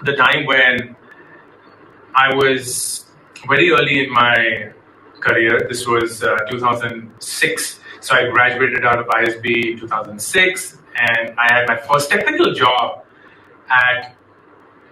the time when I was very early in my career. This was 2006. So I graduated out of ISB in 2006, and I had my first technical job at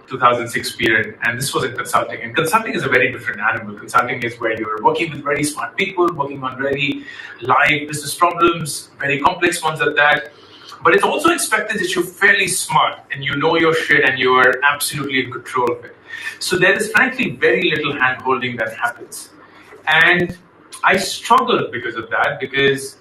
2006 period, and this was in consulting. And consulting is a very different animal. Consulting is where you're working with very smart people, working on very live business problems, very complex ones at that. But it's also expected that you're fairly smart and you know your shit and you are absolutely in control of it. So there is frankly very little hand-holding that happens. And I struggled because of that, because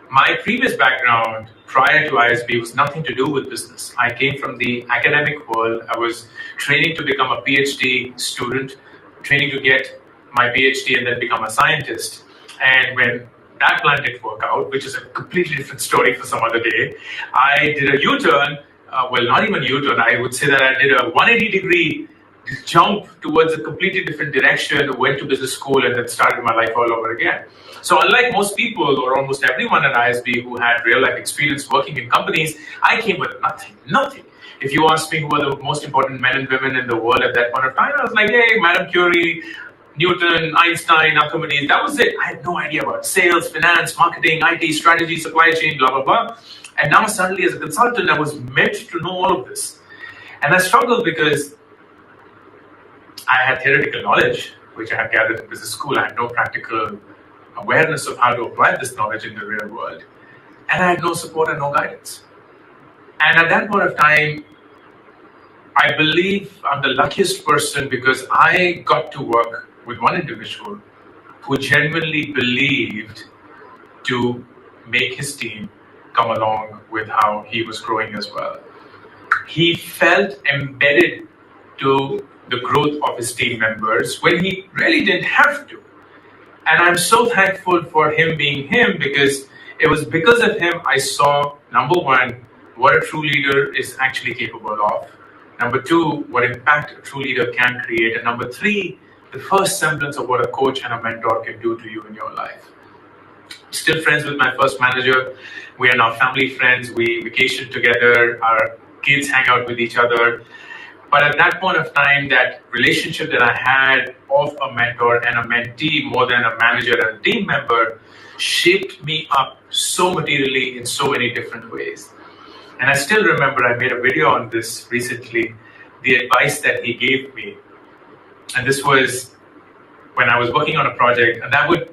my previous background prior to ISB was nothing to do with business. I came from the academic world. I was training to become a PhD student, training to get my PhD and then become a scientist. And when that plan didn't work out, which is a completely different story for some other day, I did a U-turn, well, not even U-turn, I would say that I did a 180-degree jump towards a completely different direction, went to business school, and then started my life all over again. So unlike most people, or almost everyone at ISB who had real-life experience working in companies, I came with nothing. If you asked me who were the most important men and women in the world at that point of time, I was like, hey, Madame Curie, Newton, Einstein, Archimedes, that was it. I had no idea about sales, finance, marketing, IT, strategy, supply chain, blah, blah, blah. And now suddenly as a consultant, I was meant to know all of this. And I struggled because I had theoretical knowledge, which I had gathered in business school. I had no practical awareness of how to apply this knowledge in the real world. And I had no support and no guidance. And at that point of time, I believe I'm the luckiest person because I got to work with one individual who genuinely believed to make his team come along with how he was growing as well. He felt embedded to the growth of his team members when he really didn't have to. And I'm so thankful for him being him, because it was because of him I saw, number one, what a true leader is actually capable of. Number two, what impact a true leader can create. And number three, the first semblance of what a coach and a mentor can do to you in your life. Still friends with my first manager. We are now family friends. We vacation together. Our kids hang out with each other. But at that point of time, that relationship that I had of a mentor and a mentee more than a manager and a team member shaped me up so materially in so many different ways. And I still remember I made a video on this recently, the advice that he gave me. And this was when I was working on a project, and that would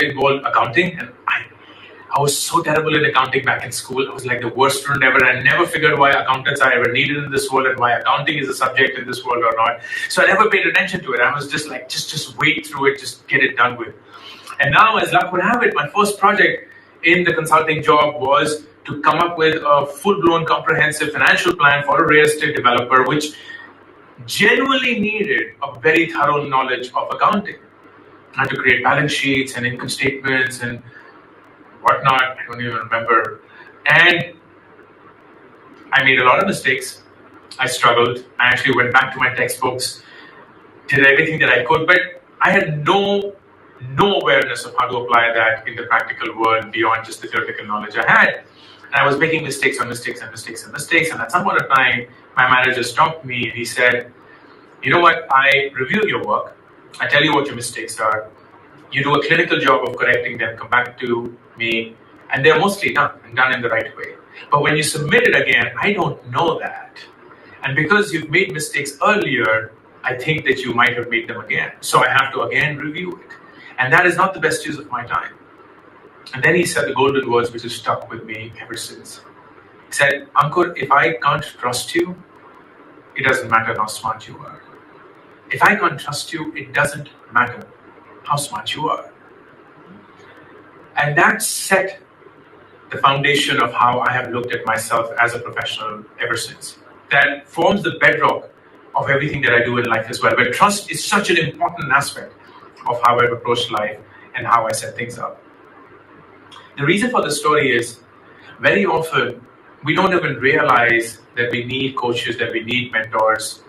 involve accounting. And I was so terrible in accounting back in school. I was like the worst student ever. I never figured why accountants are ever needed in this world and why accounting is a subject in this world or not. So I never paid attention to it. I was just like, just wade through it, just get it done with. And now, as luck would have it, my first project in the consulting job was to come up with a full-blown comprehensive financial plan for a real estate developer, which genuinely needed a very thorough knowledge of accounting. I had to create balance sheets and income statements and whatnot. I don't even remember. And I made a lot of mistakes. I struggled. I actually went back to my textbooks, did everything that I could, but I had no awareness of how to apply that in the practical world beyond just the theoretical knowledge I had. And I was making mistakes on mistakes and mistakes and mistakes. And at some point of time, my manager stopped me and he said, you know what, I review your work. I tell you what your mistakes are. You do a clinical job of correcting them, come back to me, and they're mostly done and done in the right way. But when you submit it again, I don't know that. And because you've made mistakes earlier, I think that you might have made them again. So I have to again review it. And that is not the best use of my time. And then he said the golden words which have stuck with me ever since. He said, Ankur, if I can't trust you, it doesn't matter how smart you are. If I can't trust you, it doesn't matter how smart you are. And that set the foundation of how I have looked at myself as a professional ever since. That forms the bedrock of everything that I do in life as well. But trust is such an important aspect of how I've approached life and how I set things up. The reason for the story is very often we don't even realize that we need coaches, that we need mentors,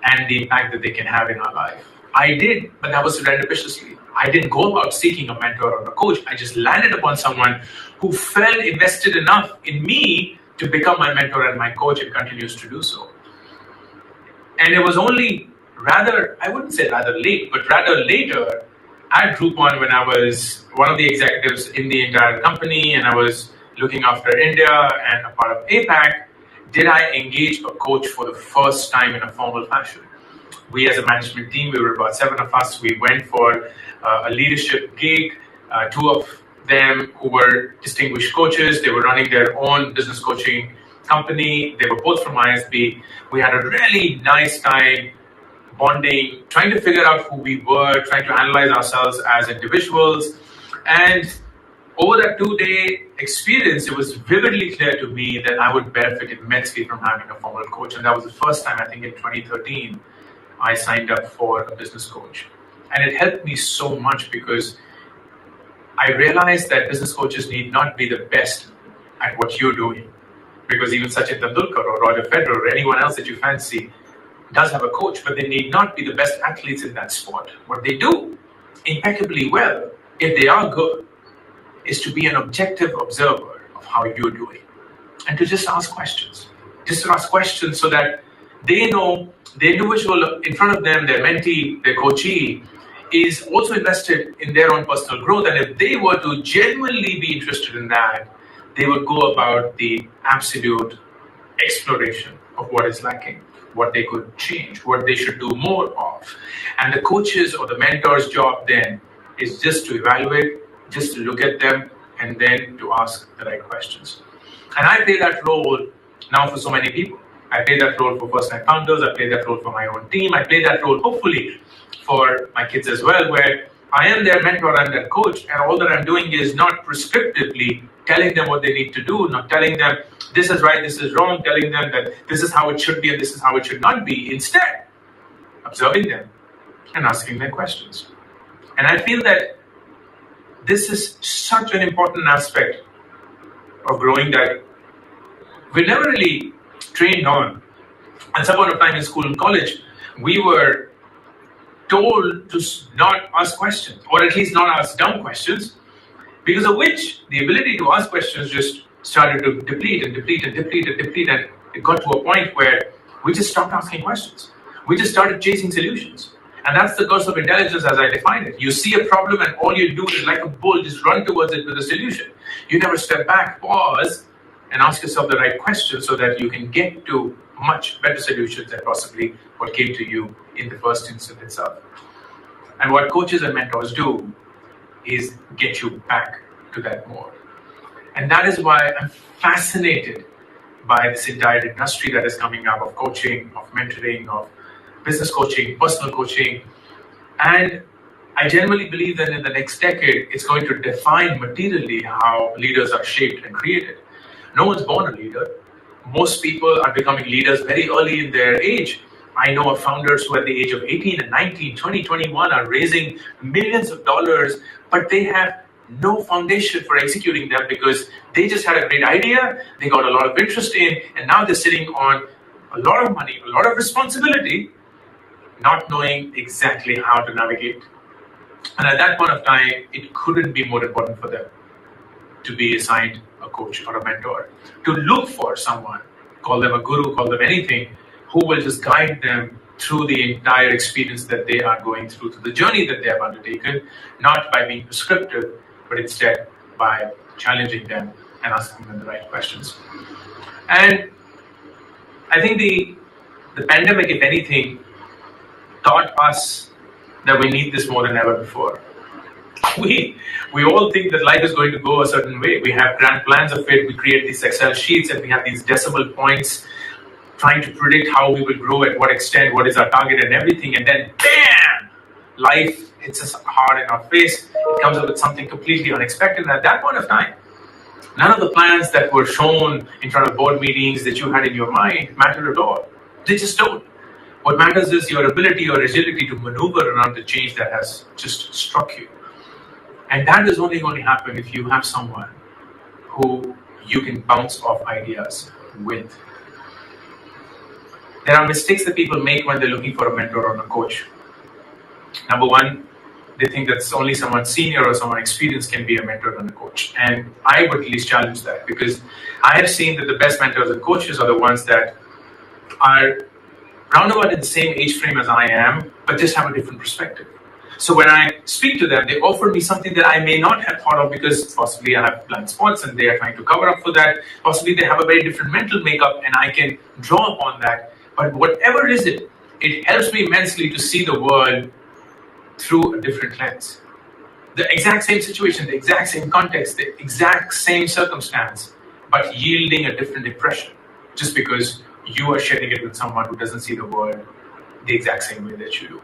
and the impact that they can have in our life. I did, but that was serendipitously. I didn't go about seeking a mentor or a coach. I just landed upon someone who felt invested enough in me to become my mentor and my coach and continues to do so. And it was only rather, I wouldn't say rather late, but rather later at Groupon when I was one of the executives in the entire company and I was looking after India and a part of APAC, did I engage a coach for the first time in a formal fashion. We as a management team, we were about 7 of us, we went for a leadership gig. 2 of them who were distinguished coaches, they were running their own business coaching company. They were both from ISB. We had a really nice time bonding, trying to figure out who we were, trying to analyze ourselves as individuals. And over that 2-day experience, it was vividly clear to me that I would benefit immensely from having a formal coach. And that was the first time, I think in 2013, I signed up for a business coach. And it helped me so much because I realized that business coaches need not be the best at what you're doing. Because even Sachin Tendulkar or Roger Federer or anyone else that you fancy does have a coach, but they need not be the best athletes in that sport. What they do impeccably well, if they are good, is to be an objective observer of how you're doing and to just ask questions. Just to ask questions so that they know the individual in front of them, their mentee, their coachee, is also invested in their own personal growth. And if they were to genuinely be interested in that, they would go about the absolute exploration of what is lacking, what they could change, what they should do more of. And the coach's or the mentor's job then is just to evaluate, just to look at them, and then to ask the right questions. And I play that role now for so many people. I play that role for first-time founders. I play that role for my own team. I play that role, hopefully, for my kids as well, where I am their mentor, I'm their coach, and all that I'm doing is not prescriptively telling them what they need to do, not telling them this is right, this is wrong, telling them that this is how it should be and this is how it should not be. Instead, observing them and asking them questions. And I feel that this is such an important aspect of growing that we never really trained on. At some point of time in school and college, we were told to not ask questions, or at least not ask dumb questions, because of which the ability to ask questions just started to deplete, and it got to a point where we just stopped asking questions. We just started chasing solutions. And that's the curse of intelligence as I define it. You see a problem and all you do is like a bull, just run towards it with a solution. You never step back, pause, and ask yourself the right questions so that you can get to much better solutions than possibly what came to you in the first instant itself. And what coaches and mentors do is get you back to that more. And that is why I'm fascinated by this entire industry that is coming up of coaching, of mentoring, of business coaching, personal coaching. And I genuinely believe that in the next decade, it's going to define materially how leaders are shaped and created. No one's born a leader. Most people are becoming leaders very early in their age. I know of founders who at the age of 18 and 19, 20, 21 are raising millions of dollars, but they have no foundation for executing them because they just had a great idea, they got a lot of interest in, and now they're sitting on a lot of money, a lot of responsibility, not knowing exactly how to navigate. And at that point of time, it couldn't be more important for them to be assigned a coach or a mentor, to look for someone, call them a guru, call them anything, who will just guide them through the entire experience that they are going through, the journey that they have undertaken, not by being prescriptive, but instead by challenging them and asking them the right questions. And I think the pandemic, if anything, taught us that we need this more than ever before. We all think that life is going to go a certain way. We have grand plans of it. We create these Excel sheets and we have these decimal points trying to predict how we will grow, at what extent, what is our target and everything. And then, bam, life hits us hard in our face. It comes up with something completely unexpected. And at that point of time, none of the plans that were shown in front of board meetings that you had in your mind matter at all. They just don't. What matters is your ability or agility to maneuver around the change that has just struck you. And that is only going to happen if you have someone who you can bounce off ideas with. There are mistakes that people make when they're looking for a mentor or a coach. Number one, they think that only someone senior or someone experienced can be a mentor and a coach. And I would at least challenge that, because I have seen that the best mentors and coaches are the ones that are roundabout in the same age frame as I am, but just have a different perspective. So when I speak to them, they offer me something that I may not have thought of because possibly I have blind spots and they are trying to cover up for that. Possibly they have a very different mental makeup and I can draw upon that. But whatever is it, it helps me immensely to see the world through a different lens. The exact same situation, the exact same context, the exact same circumstance, but yielding a different impression just because you are sharing it with someone who doesn't see the world the exact same way that you do.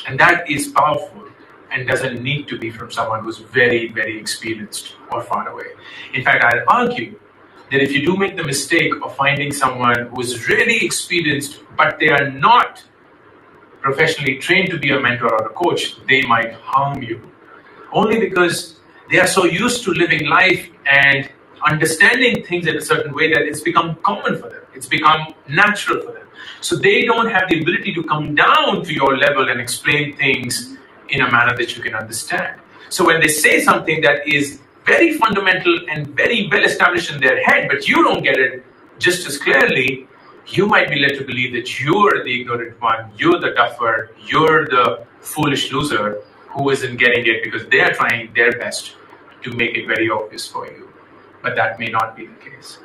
And that is powerful and doesn't need to be from someone who's very, very experienced or far away. In fact, I'd argue that if you do make the mistake of finding someone who's really experienced, but they are not professionally trained to be a mentor or a coach, they might harm you. Only because they are so used to living life and understanding things in a certain way that it's become common for them. It's become natural for them. So they don't have the ability to come down to your level and explain things in a manner that you can understand. So when they say something that is very fundamental and very well established in their head, but you don't get it just as clearly, you might be led to believe that you're the ignorant one, you're the duffer, you're the foolish loser who isn't getting it because they are trying their best to make it very obvious for you. But that may not be the case.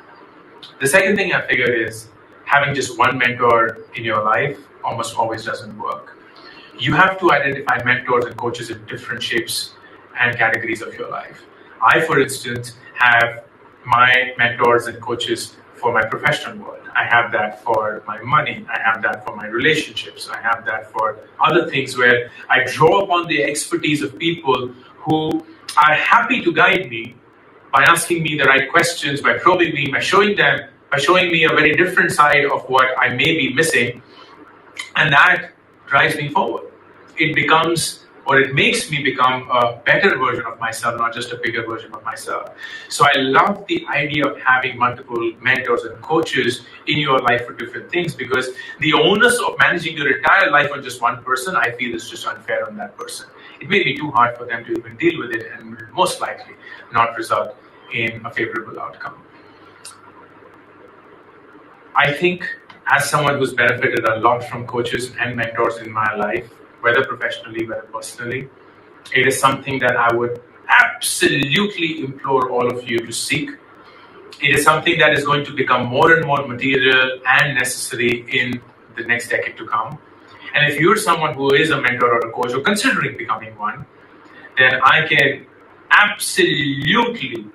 The second thing I figured is having just one mentor in your life almost always doesn't work. You have to identify mentors and coaches in different shapes and categories of your life. I, for instance, have my mentors and coaches for my professional world. I have that for my money. I have that for my relationships. I have that for other things where I draw upon the expertise of people who are happy to guide me by asking me the right questions, by probing me, by showing me a very different side of what I may be missing. And that drives me forward. It makes me become a better version of myself, not just a bigger version of myself. So I love the idea of having multiple mentors and coaches in your life for different things, because the onus of managing your entire life on just one person, I feel, is just unfair on that person. It may be too hard for them to even deal with it and will most likely not result in a favorable outcome. I think as someone who's benefited a lot from coaches and mentors in my life, whether professionally, whether personally, it is something that I would absolutely implore all of you to seek. It is something that is going to become more and more material and necessary in the next decade to come. And if you're someone who is a mentor or a coach or considering becoming one, then I can absolutely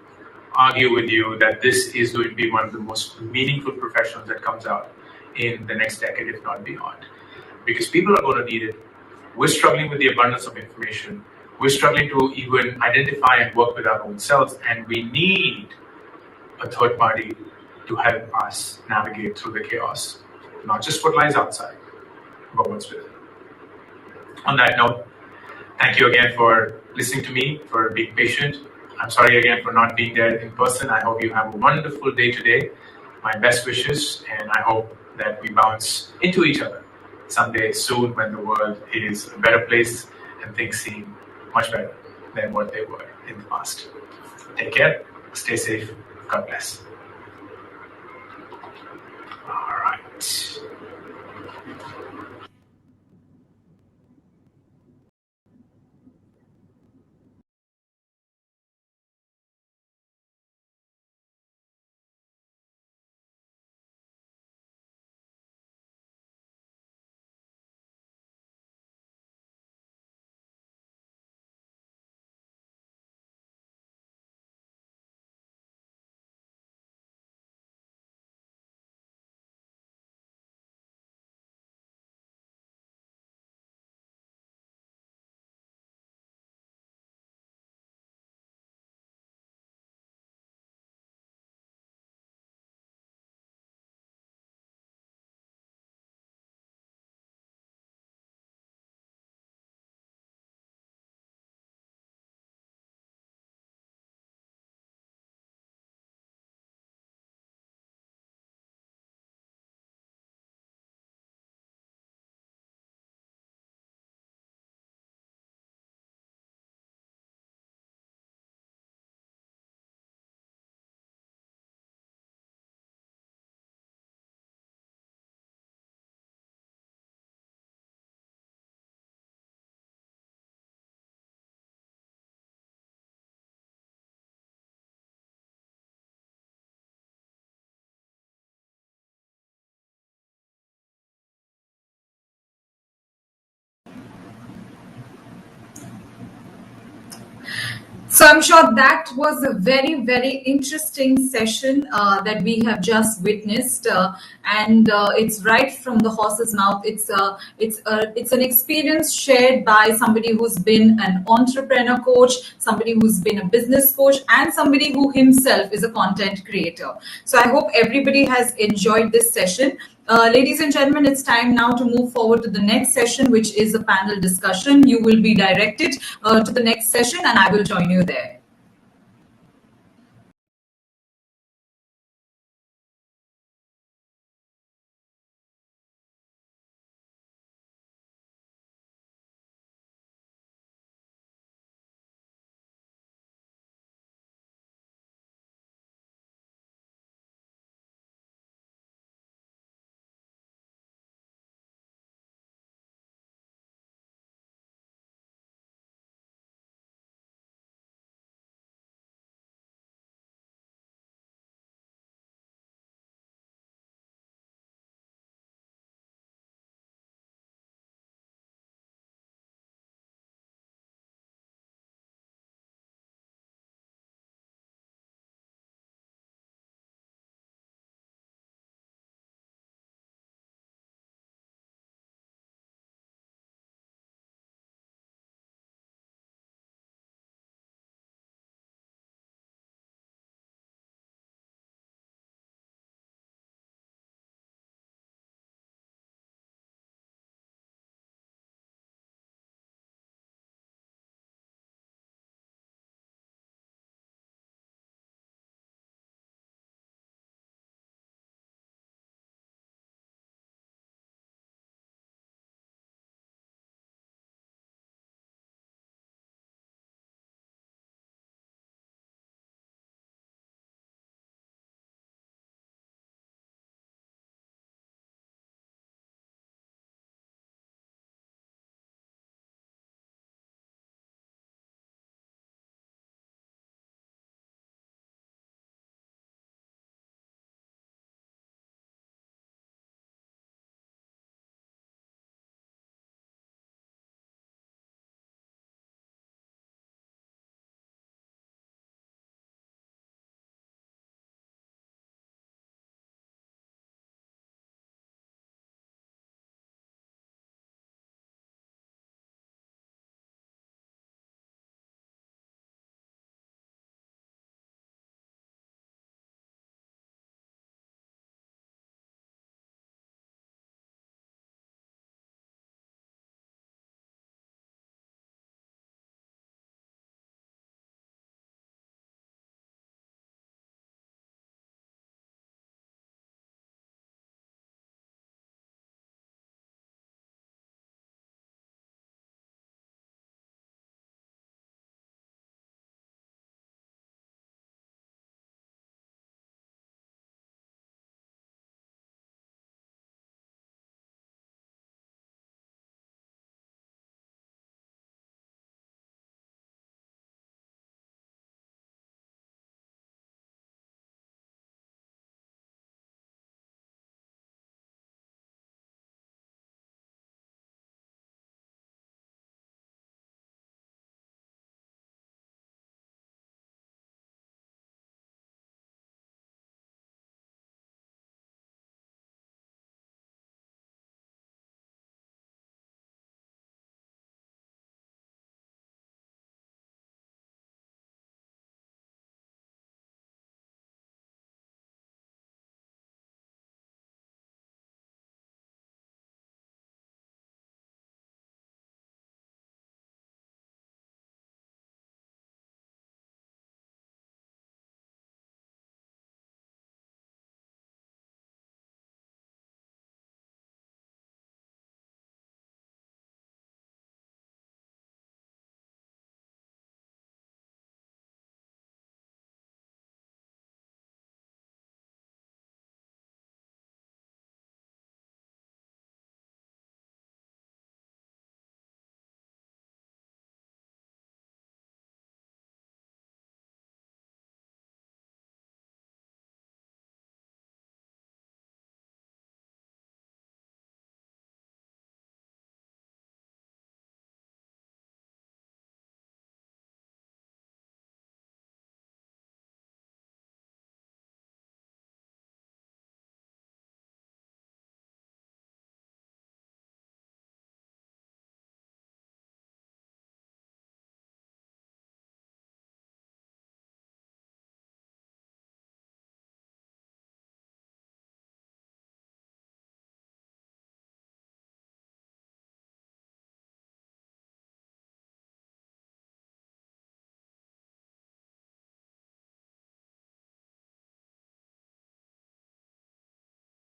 argue with you that this is going to be one of the most meaningful professions that comes out in the next decade, if not beyond. Because people are going to need it. We're struggling with the abundance of information. We're struggling to even identify and work with our own selves, and we need a third party to help us navigate through the chaos, not just what lies outside, but what's within. On that note, thank you again for listening to me, for being patient. I'm sorry again for not being there in person. I hope you have a wonderful day today. My best wishes, and I hope that we bounce into each other someday soon when the world is a better place and things seem much better than what they were in the past. Take care, stay safe, God bless. All right. So I'm sure that was a very, very interesting session that we have just witnessed, and it's right from the horse's mouth. It's an experience shared by somebody who's been an entrepreneur coach, somebody who's been a business coach, and somebody who himself is a content creator. So I hope everybody has enjoyed this session. Ladies and gentlemen, it's time now to move forward to the next session, which is a panel discussion. You will be directed to the next session, and I will join you there.